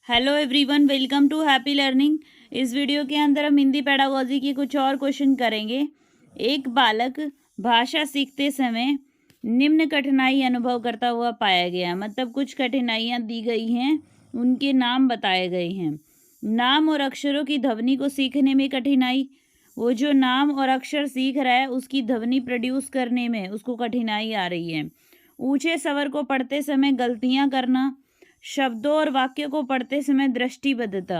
Hello everyone, welcome to happy learning. इस video के अंदर हम हिंदी पेडागोजी की कुछ और क्वेश्चन करेंगे। एक बालक भाषा सीखते समय निम्न कठिनाई अनुभव करता हुआ पाया गया। मतलब कुछ कठिनाइयाँ दी गई हैं, उनके नाम बताए गए हैं। नाम और अक्षरों की ध्वनि को सीखने में कठिनाई। वो जो नाम और अक्षर सीख रहा है उसकी ध्वनि प्रोड्यूस करने में उसको कठिनाई आ रही है। ऊंचे स्वर को पढ़ते समय गलतियाँ करना। शब्दों और वाक्यों को पढ़ते समय दृष्टिबद्धता।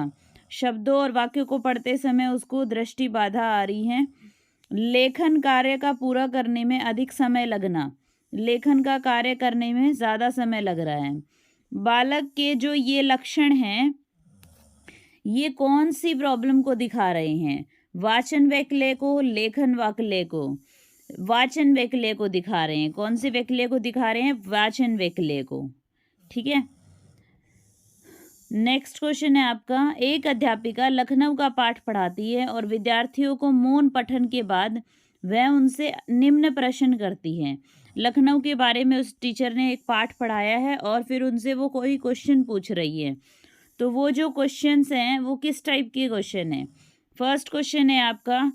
शब्दों और वाक्यों को पढ़ते समय उसको दृष्टि बाधा आ रही है। लेखन कार्य का पूरा करने में अधिक समय लगना। लेखन का कार्य करने में ज़्यादा समय लग रहा है। बालक के जो ये लक्षण हैं, ये कौन सी प्रॉब्लम को दिखा रहे हैं? वाचन वैकल्य को, लेखन वैकल्य को। वाचन वैकल्य को दिखा रहे हैं। कौन से वैकल्य को दिखा रहे हैं? वाचन वैकल्य को। ठीक है। नेक्स्ट क्वेश्चन है आपका, एक अध्यापिका लखनऊ का पाठ पढ़ाती है और विद्यार्थियों को मौन पठन के बाद वह उनसे निम्न प्रश्न करती है। लखनऊ के बारे में उस टीचर ने एक पाठ पढ़ाया है और फिर उनसे वो कोई क्वेश्चन पूछ रही है। तो वो जो क्वेश्चंस हैं वो किस टाइप के क्वेश्चन हैं? फर्स्ट क्वेश्चन है आपका,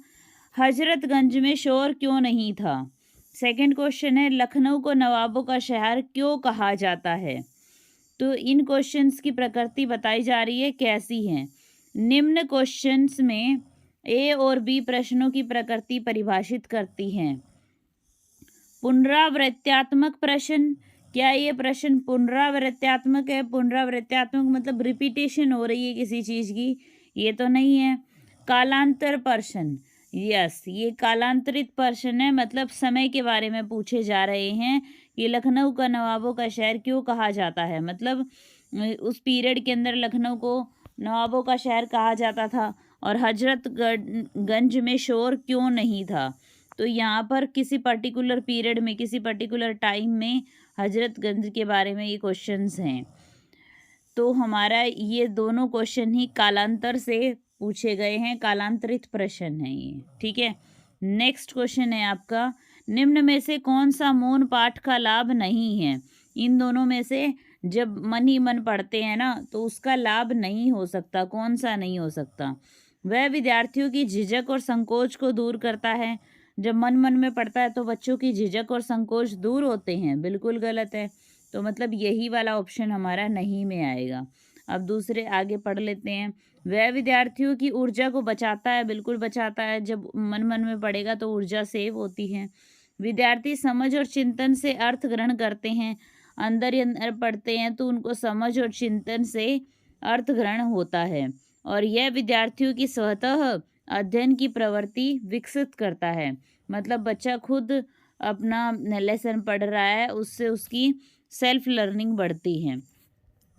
हजरतगंज में शोर क्यों नहीं था। सेकंड क्वेश्चन है, लखनऊ को नवाबों का शहर क्यों कहा जाता है। तो इन क्वेश्चंस की प्रकृति बताई जा रही है कैसी है। निम्न क्वेश्चंस में ए और बी प्रश्नों की प्रकृति परिभाषित करती हैं। पुनरावृत्त्यात्मक प्रश्न, क्या ये प्रश्न पुनरावृत्त्यात्मक है? पुनरावृत्त्यात्मक मतलब रिपीटेशन हो रही है किसी चीज़ की, ये तो नहीं है। कालांतर प्रश्न, यस, ये कालांतरित प्रश्न है। मतलब समय के बारे में पूछे जा रहे हैं कि लखनऊ का नवाबों का शहर क्यों कहा जाता है। मतलब उस पीरियड के अंदर लखनऊ को नवाबों का शहर कहा जाता था और हजरतगंज में शोर क्यों नहीं था। तो यहाँ पर किसी पर्टिकुलर पीरियड में, किसी पर्टिकुलर टाइम में हजरतगंज के बारे में ये क्वेश्चंस हैं। तो हमारा ये दोनों क्वेश्चन ही कालांतर से पूछे गए हैं, कालांतरित प्रश्न है ये। ठीक है। नेक्स्ट क्वेश्चन है आपका, निम्न में से कौन सा मौन पाठ का लाभ नहीं है। इन दोनों में से जब मन ही मन पढ़ते हैं ना तो उसका लाभ नहीं हो सकता। कौन सा नहीं हो सकता? वह विद्यार्थियों की झिझक और संकोच को दूर करता है। जब मन मन में पढ़ता है तो बच्चों की झिझक और संकोच दूर होते हैं। बिल्कुल गलत है। तो मतलब यही वाला ऑप्शन हमारा नहीं में आएगा। अब दूसरे आगे पढ़ लेते हैं। वह विद्यार्थियों की ऊर्जा को बचाता है। बिल्कुल बचाता है। जब मन मन में पढ़ेगा तो ऊर्जा सेव होती है। विद्यार्थी समझ और चिंतन से अर्थ ग्रहण करते हैं। अंदर ही अंदर पढ़ते हैं तो उनको समझ और चिंतन से अर्थ ग्रहण होता है और यह विद्यार्थियों की स्वतः अध्ययन की प्रवृत्ति विकसित करता है। मतलब बच्चा खुद अपना लेसन पढ़ रहा है, उससे उसकी सेल्फ लर्निंग बढ़ती है।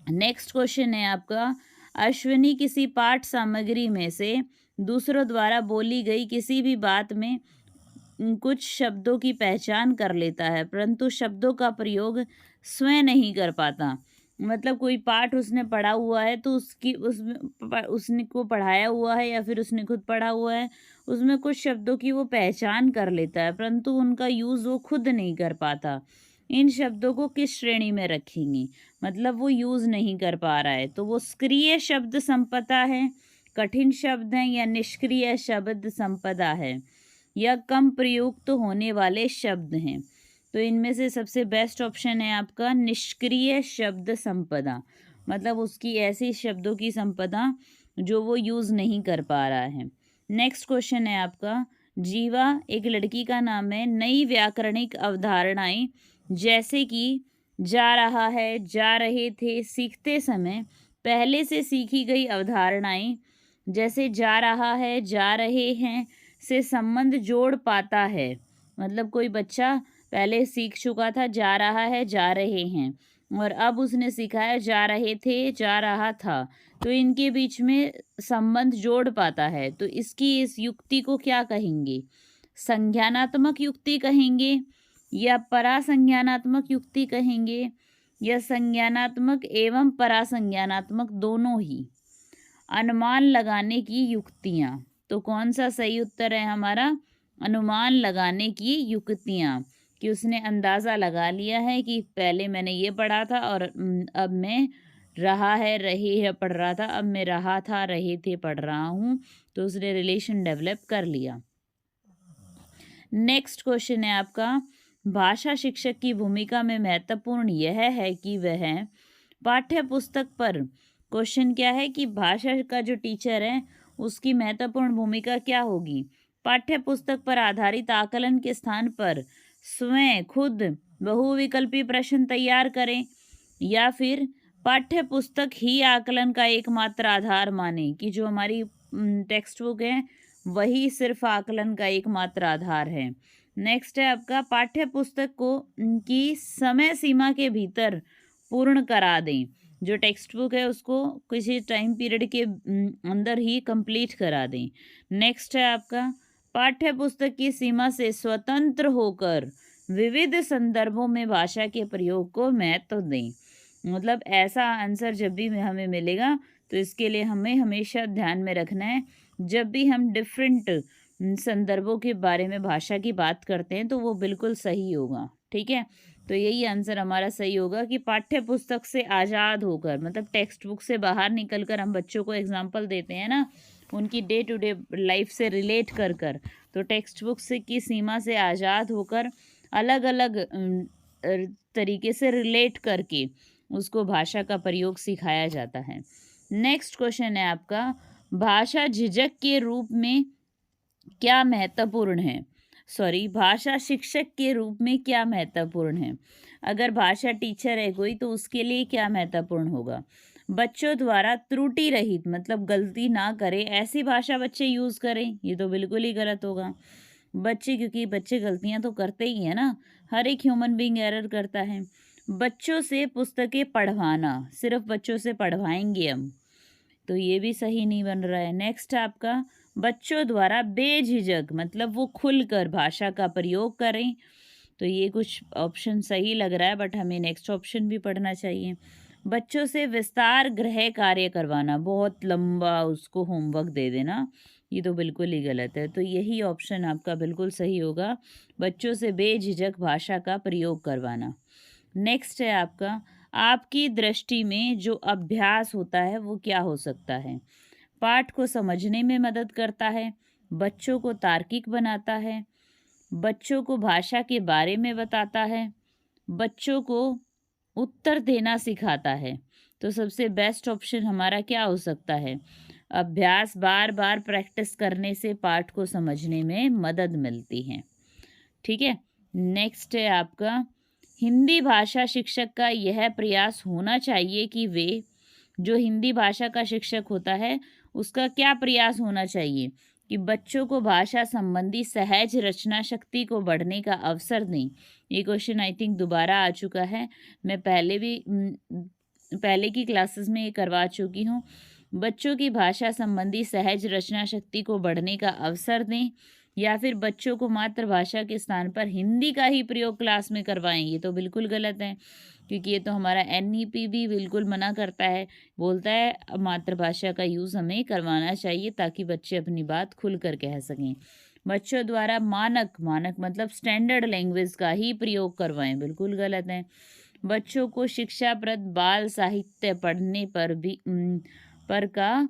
नेक्स्ट क्वेश्चन है आपका, अश्विनी किसी पाठ सामग्री में से दूसरों द्वारा बोली गई किसी भी बात में कुछ शब्दों की पहचान कर लेता है परंतु शब्दों का प्रयोग स्वयं नहीं कर पाता। मतलब कोई पाठ उसने पढ़ा हुआ है तो उसने को पढ़ाया हुआ है या फिर उसने खुद पढ़ा हुआ है, उसमें कुछ शब्दों की वो पहचान कर लेता है परंतु उनका यूज़ वो खुद नहीं कर पाता। इन शब्दों को किस श्रेणी में रखेंगे? मतलब वो यूज़ नहीं कर पा रहा है तो वो सक्रिय शब्द संपदा है, कठिन शब्द हैं, या निष्क्रिय शब्द संपदा है, या कम प्रयुक्त होने वाले शब्द हैं। तो इनमें से सबसे बेस्ट ऑप्शन है आपका निष्क्रिय शब्द संपदा। मतलब उसकी ऐसी शब्दों की संपदा जो वो यूज़ नहीं कर पा रहा है। नेक्स्ट क्वेश्चन है आपका, जीवा एक लड़की का नाम है। नई व्याकरणिक अवधारणाएं जैसे कि जा रहा है, जा रहे थे, सीखते समय पहले से सीखी गई अवधारणाएं जैसे जा रहा है, जा रहे हैं से संबंध जोड़ पाता है। मतलब कोई बच्चा पहले सीख चुका था जा रहा है, जा रहे हैं, और अब उसने सीखा है जा रहे थे, जा रहा था, तो इनके बीच में संबंध जोड़ पाता है। तो इसकी इस युक्ति को क्या कहेंगे? संज्ञानात्मक युक्ति कहेंगे, या परासंज्ञानात्मक युक्ति कहेंगे, या संज्ञानात्मक एवं परासंज्ञानात्मक दोनों ही। अनुमान लगाने की युक्तियाँ, तो कौन सा सही उत्तर है हमारा? अनुमान लगाने की युक्तियाँ, कि उसने अंदाज़ा लगा लिया है कि पहले मैंने ये पढ़ा था और अब मैं रहा है, रही है, पढ़ रहा था, अब मैं रहा था, रहे थे, पढ़ रहा हूँ, तो उसने रिलेशन डेवलप कर लिया। नेक्स्ट क्वेश्चन है आपका, भाषा शिक्षक की भूमिका में महत्वपूर्ण यह है कि वह पाठ्य पुस्तक पर, क्वेश्चन क्या है कि भाषा का जो टीचर है उसकी महत्वपूर्ण भूमिका क्या होगी, पाठ्य पुस्तक पर आधारित आकलन के स्थान पर स्वयं खुद बहुविकल्पी प्रश्न तैयार करें, या फिर पाठ्य पुस्तक ही आकलन का एकमात्र आधार माने कि जो हमारी टेक्स्ट बुक है वही सिर्फ आकलन का एकमात्र आधार है। नेक्स्ट है आपका, पाठ्य पुस्तक को की समय सीमा के भीतर पूर्ण करा दें, जो टेक्स्ट बुक है उसको किसी टाइम पीरियड के अंदर ही कंप्लीट करा दें। नेक्स्ट है आपका, पाठ्य पुस्तक की सीमा से स्वतंत्र होकर विविध संदर्भों में भाषा के प्रयोग को महत्व दें। मतलब ऐसा आंसर जब भी हमें मिलेगा तो इसके लिए हमें हमेशा ध्यान में रखना है, जब भी हम डिफरेंट संदर्भों के बारे में भाषा की बात करते हैं तो वो बिल्कुल सही होगा। ठीक है, तो यही आंसर हमारा सही होगा कि पाठ्य पुस्तक से आज़ाद होकर, मतलब टेक्स्ट बुक से बाहर निकलकर हम बच्चों को एग्जाम्पल देते हैं ना, उनकी डे टू डे लाइफ से रिलेट कर तो टेक्स्ट बुक से की सीमा से आज़ाद होकर अलग अलग तरीके से रिलेट करके उसको भाषा का प्रयोग सिखाया जाता है। नेक्स्ट क्वेश्चन है आपका, भाषा झिझक के रूप में क्या महत्वपूर्ण है, भाषा शिक्षक के रूप में क्या महत्वपूर्ण है। अगर भाषा टीचर है कोई तो उसके लिए क्या महत्वपूर्ण होगा, बच्चों द्वारा त्रुटि रहित, मतलब गलती ना करें ऐसी भाषा बच्चे यूज़ करें, ये तो बिल्कुल ही गलत होगा। बच्चे, क्योंकि बच्चे गलतियां तो करते ही हैं ना, हर एक ह्यूमन बीइंग एरर करता है। बच्चों से पुस्तकें पढ़वाना, सिर्फ बच्चों से पढ़वाएंगे हम, तो ये भी सही नहीं बन रहा है। नेक्स्ट आपका, बच्चों द्वारा बेझिझक, मतलब वो खुलकर भाषा का प्रयोग करें, तो ये कुछ ऑप्शन सही लग रहा है बट हमें नेक्स्ट ऑप्शन भी पढ़ना चाहिए। बच्चों से विस्तार गृह कार्य करवाना, बहुत लंबा उसको होमवर्क दे देना, ये तो बिल्कुल ही गलत है, तो यही ऑप्शन आपका बिल्कुल सही होगा, बच्चों से बेझिझक भाषा का प्रयोग करवाना। नेक्स्ट है आपका, आपकी दृष्टि में जो अभ्यास होता है वो क्या हो सकता है, पाठ को समझने में मदद करता है, बच्चों को तार्किक बनाता है, बच्चों को भाषा के बारे में बताता है, बच्चों को उत्तर देना सिखाता है। तो सबसे बेस्ट ऑप्शन हमारा क्या हो सकता है, अभ्यास, बार बार प्रैक्टिस करने से पाठ को समझने में मदद मिलती है। ठीक है, नेक्स्ट है आपका, हिंदी भाषा शिक्षक का यह प्रयास होना चाहिए कि वे, जो हिंदी भाषा का शिक्षक होता है उसका क्या प्रयास होना चाहिए कि बच्चों को भाषा संबंधी सहज रचना शक्ति को बढ़ने का अवसर दें। ये क्वेश्चन आई थिंक दोबारा आ चुका है, मैं पहले की क्लासेस में ये करवा चुकी हूँ। बच्चों की भाषा संबंधी सहज रचना शक्ति को बढ़ने का अवसर दें, या फिर बच्चों को मातृभाषा के स्थान पर हिंदी का ही प्रयोग क्लास में करवाएं, ये तो बिल्कुल गलत है, क्योंकि ये तो हमारा NEP भी बिल्कुल मना करता है, बोलता है मातृभाषा का यूज़ हमें करवाना चाहिए ताकि बच्चे अपनी बात खुल कर कह सकें। बच्चों द्वारा मानक मतलब स्टैंडर्ड लैंग्वेज का ही प्रयोग करवाएं, बिल्कुल गलत है। बच्चों को शिक्षाप्रद बाल साहित्य पढ़ने पर का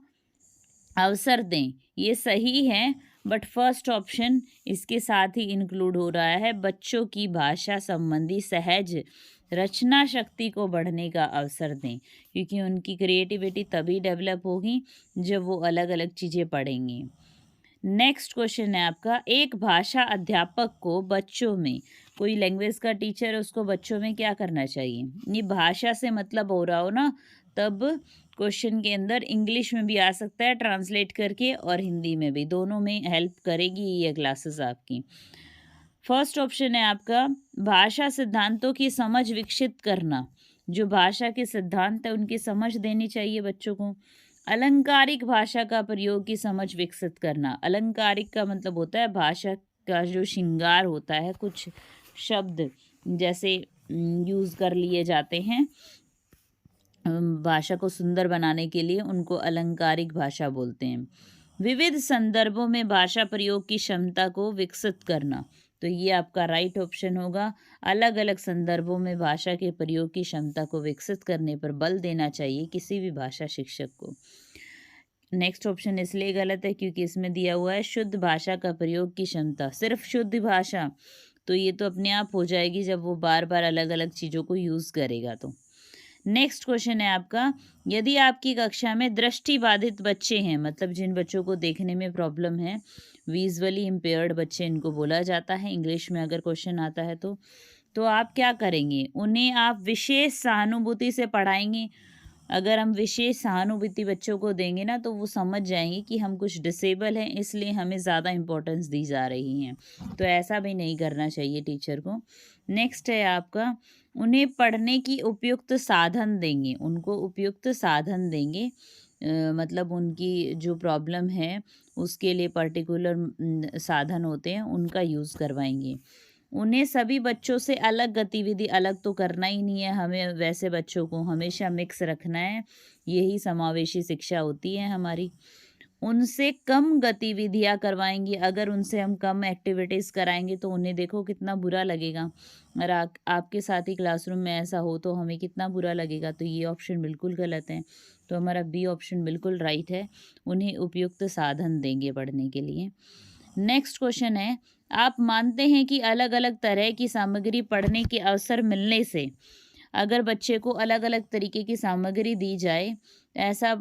अवसर दें, ये सही है, बट फर्स्ट ऑप्शन इसके साथ ही इंक्लूड हो रहा है, बच्चों की भाषा संबंधी सहज रचना शक्ति को बढ़ने का अवसर दें, क्योंकि उनकी क्रिएटिविटी तभी डेवलप होगी जब वो अलग अलग चीज़ें पढ़ेंगे। नेक्स्ट क्वेश्चन है आपका, एक भाषा अध्यापक को बच्चों में, कोई लैंग्वेज का टीचर है उसको बच्चों में क्या करना चाहिए, ये भाषा से मतलब हो रहा हो ना, तब क्वेश्चन के अंदर इंग्लिश में भी आ सकता है ट्रांसलेट करके और हिंदी में भी, दोनों में हेल्प करेगी ये क्लासेस आपकी। फर्स्ट ऑप्शन है आपका, भाषा सिद्धांतों की समझ विकसित करना, जो भाषा के सिद्धांत है उनकी समझ देनी चाहिए बच्चों को। अलंकारिक भाषा का प्रयोग की समझ विकसित करना, अलंकारिक का मतलब होता है भाषा का जो श्रृंगार होता है, कुछ शब्द जैसे यूज़ कर लिए जाते हैं भाषा को सुंदर बनाने के लिए, उनको अलंकारिक भाषा बोलते हैं। विविध संदर्भों में भाषा प्रयोग की क्षमता को विकसित करना, तो ये आपका राइट ऑप्शन होगा। अलग अलग संदर्भों में भाषा के प्रयोग की क्षमता को विकसित करने पर बल देना चाहिए किसी भी भाषा शिक्षक को। नेक्स्ट ऑप्शन इसलिए गलत है क्योंकि इसमें दिया हुआ है शुद्ध भाषा का प्रयोग की क्षमता। सिर्फ शुद्ध भाषा, तो ये तो अपने आप हो जाएगी जब वो बार बार अलग अलग चीज़ों को यूज़ करेगा तो। नेक्स्ट क्वेश्चन है आपका, यदि आपकी कक्षा में दृष्टि बाधित बच्चे हैं, मतलब जिन बच्चों को देखने में प्रॉब्लम है, विजुअली इम्पेयर्ड बच्चे इनको बोला जाता है इंग्लिश में अगर क्वेश्चन आता है तो आप क्या करेंगे? उन्हें आप विशेष सहानुभूति से पढ़ाएंगे। अगर हम विशेष सहानुभूति बच्चों को देंगे ना तो वो समझ जाएंगे कि हम कुछ डिसेबल हैं, इसलिए हमें ज़्यादा इम्पोर्टेंस दी जा रही है। तो ऐसा भी नहीं करना चाहिए टीचर को। नेक्स्ट है आपका, उन्हें पढ़ने की उपयुक्त साधन देंगे। उनको उपयुक्त साधन देंगे, मतलब उनकी जो प्रॉब्लम है उसके लिए पर्टिकुलर साधन होते हैं उनका यूज़ करवाएंगे। उन्हें सभी बच्चों से अलग गतिविधि, अलग तो करना ही नहीं है हमें, वैसे बच्चों को हमेशा मिक्स रखना है, यही समावेशी शिक्षा होती है हमारी। उनसे कम गतिविधियाँ करवाएंगी। अगर उनसे हम कम एक्टिविटीज़ कराएंगे तो उन्हें देखो कितना बुरा लगेगा। और आपके साथ ही क्लासरूम में ऐसा हो तो हमें कितना बुरा लगेगा। तो ये ऑप्शन बिल्कुल गलत है। तो हमारा बी ऑप्शन बिल्कुल राइट है। उन्हें उपयुक्त साधन देंगे पढ़ने के लिए। नेक्स्ट क्वेश्चन है, आप मानते हैं कि अलग अलग तरह की सामग्री पढ़ने के अवसर मिलने से, अगर बच्चे को अलग अलग तरीके की सामग्री दी जाए, ऐसा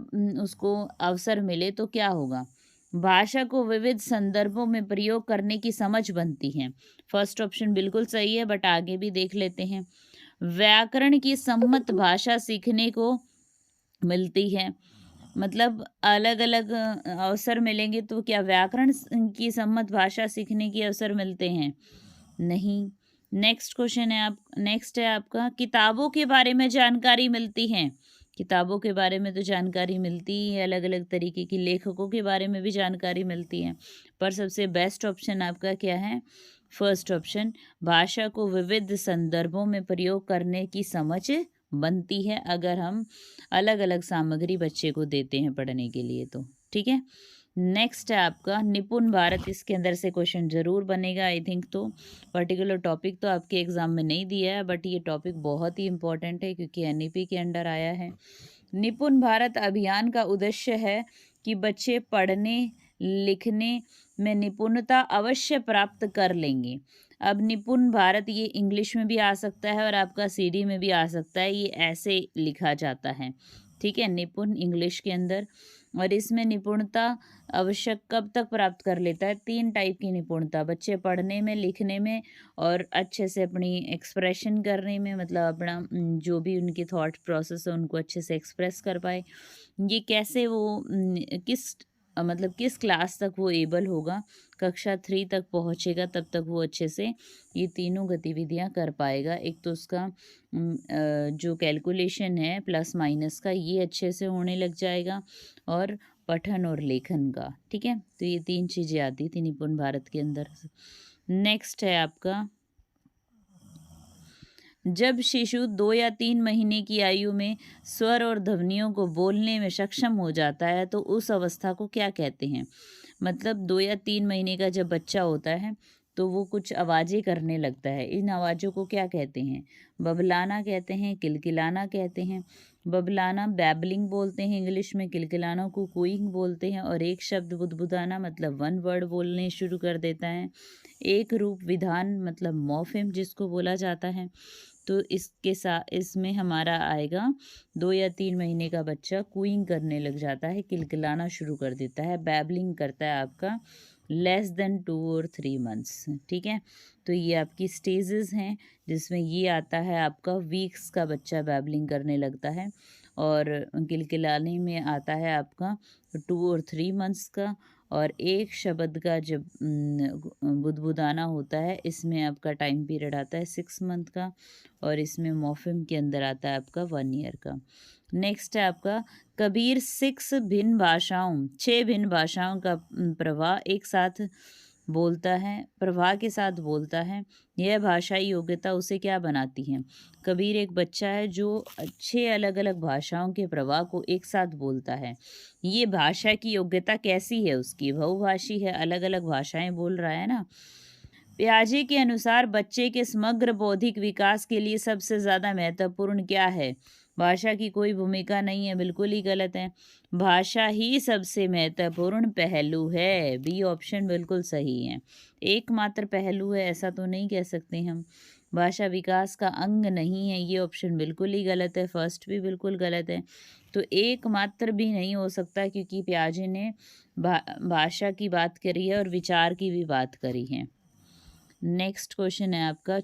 उसको अवसर मिले तो क्या होगा? भाषा को विविध संदर्भों में प्रयोग करने की समझ बनती है। फर्स्ट ऑप्शन बिल्कुल सही है, बट आगे भी देख लेते हैं। व्याकरण की सम्मत भाषा सीखने को मिलती है, मतलब अलग अलग अवसर मिलेंगे तो क्या व्याकरण की सम्मत भाषा सीखने के अवसर मिलते हैं? नहीं। नेक्स्ट है आपका, किताबों के बारे में जानकारी मिलती है। किताबों के बारे में तो जानकारी मिलती ही है, अलग अलग तरीके की लेखकों के बारे में भी जानकारी मिलती है। पर सबसे बेस्ट ऑप्शन आपका क्या है? फर्स्ट ऑप्शन, भाषा को विविध संदर्भों में प्रयोग करने की समझ बनती है अगर हम अलग अलग सामग्री बच्चे को देते हैं पढ़ने के लिए तो। ठीक है। नेक्स्ट है आपका निपुण भारत। इसके अंदर से क्वेश्चन जरूर बनेगा आई थिंक। तो पर्टिकुलर टॉपिक तो आपके एग्जाम में नहीं दिया है, बट ये टॉपिक बहुत ही इंपॉर्टेंट है क्योंकि एनईपी के अंडर आया है। निपुण भारत अभियान का उद्देश्य है कि बच्चे पढ़ने लिखने में निपुणता अवश्य प्राप्त कर लेंगे। अब निपुण भारत ये इंग्लिश में भी आ सकता है और आपका सीडी में भी आ सकता है, ये ऐसे लिखा जाता है। ठीक है, निपुण इंग्लिश के अंदर। और इसमें निपुणता आवश्यक कब तक प्राप्त कर लेता है? 3 टाइप की निपुणता, बच्चे पढ़ने में, लिखने में और अच्छे से अपनी एक्सप्रेशन करने में, मतलब अपना जो भी उनकी थॉट प्रोसेस है उनको अच्छे से एक्सप्रेस कर पाए। ये कैसे वो मतलब किस क्लास तक वो एबल होगा, कक्षा 3 तक पहुँचेगा तब तक वो अच्छे से ये तीनों गतिविधियाँ कर पाएगा। एक तो उसका जो कैलकुलेशन है प्लस माइनस का, ये अच्छे से होने लग जाएगा, और पठन और लेखन का। ठीक है, तो ये 3 चीज़ें आती थी निपुण भारत के अंदर। नेक्स्ट है आपका, जब शिशु 2 या 3 महीने की आयु में स्वर और ध्वनियों को बोलने में सक्षम हो जाता है तो उस अवस्था को क्या कहते हैं? मतलब 2 या 3 महीने का जब बच्चा होता है तो वो कुछ आवाज़ें करने लगता है। इन आवाज़ों को क्या कहते हैं? बबलाना कहते हैं, किलकिलाना कहते हैं। बबलाना बैबलिंग बोलते हैं इंग्लिश में, किलकिलाना को कूइंग बोलते हैं, और एक शब्द बुदबुदाना मतलब 1 वर्ड बोलने शुरू कर देता है। एक रूप विधान मतलब मॉर्फेम जिसको बोला जाता है। तो इसके साथ इसमें हमारा आएगा 2 या 3 महीने का बच्चा कूइंग करने लग जाता है, किलकिलाना शुरू कर देता है। बैबलिंग करता है आपका लेस देन 2 और 3 मंथ्स। ठीक है, तो ये आपकी स्टेजेस हैं जिसमें ये आता है आपका वीक्स का बच्चा बैबलिंग करने लगता है, और किलकिलाने में आता है आपका 2 और 3 मंथ्स का। और एक शब्द का जब बुदबुदाना होता है इसमें आपका टाइम पीरियड आता है 6 मंथ का, और इसमें मॉर्फिम के अंदर आता है आपका 1 ईयर का। नेक्स्ट है आपका, कबीर 6 भिन्न भाषाओं 6 भिन्न भाषाओं का प्रवाह एक साथ बोलता है, प्रवाह के साथ बोलता है। यह भाषाई योग्यता उसे क्या बनाती है? कबीर एक बच्चा है जो 6 अलग अलग भाषाओं के प्रवाह को एक साथ बोलता है। ये भाषा की योग्यता कैसी है उसकी? बहुभाषी है, अलग अलग भाषाएं बोल रहा है ना। पियाजे के अनुसार बच्चे के समग्र बौद्धिक विकास के लिए सबसे ज़्यादा महत्वपूर्ण क्या है? भाषा की कोई भूमिका नहीं है, बिल्कुल ही गलत है। भाषा ही सबसे महत्वपूर्ण पहलू है। बी ऑप्शन बिल्कुल सही है। एकमात्र पहलू है ऐसा तो नहीं कह सकते हम। भाषा विकास का अंग नहीं है, ये ऑप्शन बिल्कुल ही गलत है। फर्स्ट भी बिल्कुल गलत है। तो एकमात्र भी नहीं हो सकता, क्योंकि पियाजे ने भाषा की बात करी है और विचार की भी बात करी है। नेक्स्ट क्वेश्चन है आपका,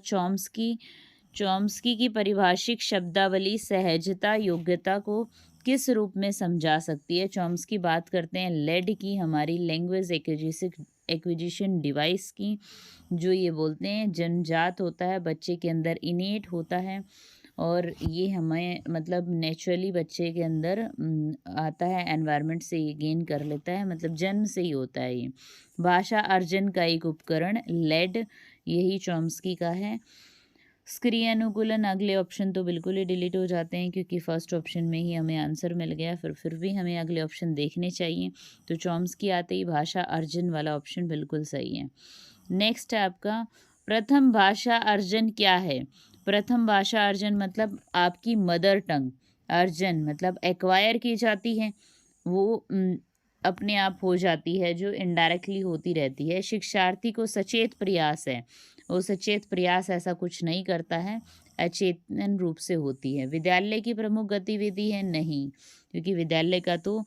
चॉम्स्की की परिभाषिक शब्दावली सहजता योग्यता को किस रूप में समझा सकती है? चॉम्स्की बात करते हैं लेड की, हमारी लैंग्वेज एक्विजिशन डिवाइस की, जो ये बोलते हैं जन्मजात होता है, बच्चे के अंदर इनेट होता है और ये हमें मतलब नेचुरली बच्चे के अंदर आता है, एनवायरनमेंट से ये गेन कर लेता है, मतलब जन्म से ही होता है ये। भाषा अर्जन का एक उपकरण लेड, यही चॉम्स्की का है। सक्रिय अनुकूलन, अगले ऑप्शन तो बिल्कुल ही डिलीट हो जाते हैं, क्योंकि फर्स्ट ऑप्शन में ही हमें आंसर मिल गया, फिर भी हमें अगले ऑप्शन देखने चाहिए। तो चॉम्स्की आते ही भाषा अर्जन वाला ऑप्शन बिल्कुल सही है। नेक्स्ट है आपका, प्रथम भाषा अर्जन क्या है? प्रथम भाषा अर्जन मतलब आपकी मदर टंग, अर्जन मतलब एक्वायर की जाती है, वो अपने आप हो जाती है, जो इनडायरेक्टली होती रहती है। शिक्षार्थी को सचेत प्रयास है, वो सचेत प्रयास ऐसा कुछ नहीं करता है, अचेतन रूप से होती है। विद्यालय की प्रमुख गतिविधि है, नहीं, क्योंकि विद्यालय का तो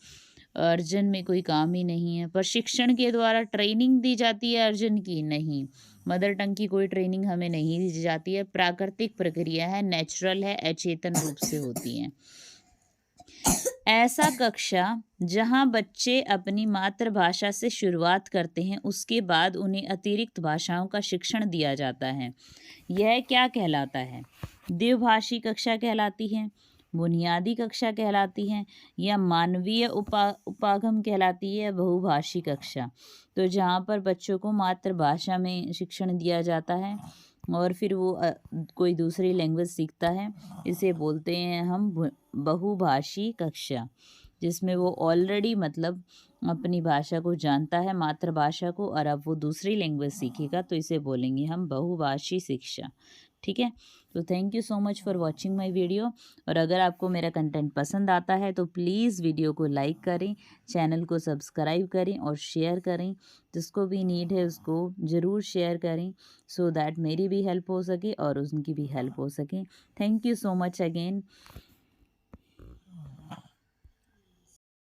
अर्जन में कोई काम ही नहीं है। प्रशिक्षण के द्वारा ट्रेनिंग दी जाती है अर्जन की, नहीं, मदर टंग की कोई ट्रेनिंग हमें नहीं दी जाती है। प्राकृतिक प्रक्रिया है, नेचुरल है, अचेतन रूप से होती है। ऐसा कक्षा जहां बच्चे अपनी मातृभाषा से शुरुआत करते हैं, उसके बाद उन्हें अतिरिक्त भाषाओं का शिक्षण दिया जाता है, यह क्या कहलाता है? द्विभाषी कक्षा कहलाती है, बुनियादी कक्षा कहलाती है, या मानवीय उपागम कहलाती है, बहुभाषी कक्षा? तो जहाँ पर बच्चों को मातृभाषा में शिक्षण दिया जाता है और फिर वो कोई दूसरी लैंग्वेज सीखता है, इसे बोलते हैं हम बहुभाषी कक्षा, जिसमें वो ऑलरेडी मतलब अपनी भाषा को जानता है, मातृभाषा को, और अब वो दूसरी लैंग्वेज सीखेगा, तो इसे बोलेंगे हम बहुभाषी शिक्षा। ठीक है, तो thank you so much for watching my video. और अगर आपको मेरा कंटेंट पसंद आता है तो प्लीज़ वीडियो को लाइक करें, चैनल को सब्सक्राइब करें और शेयर करें। जिसको भी नीड है उसको ज़रूर शेयर करें, सो दैट मेरी भी हेल्प हो सके और उनकी भी हेल्प हो सके। Thank you so much again.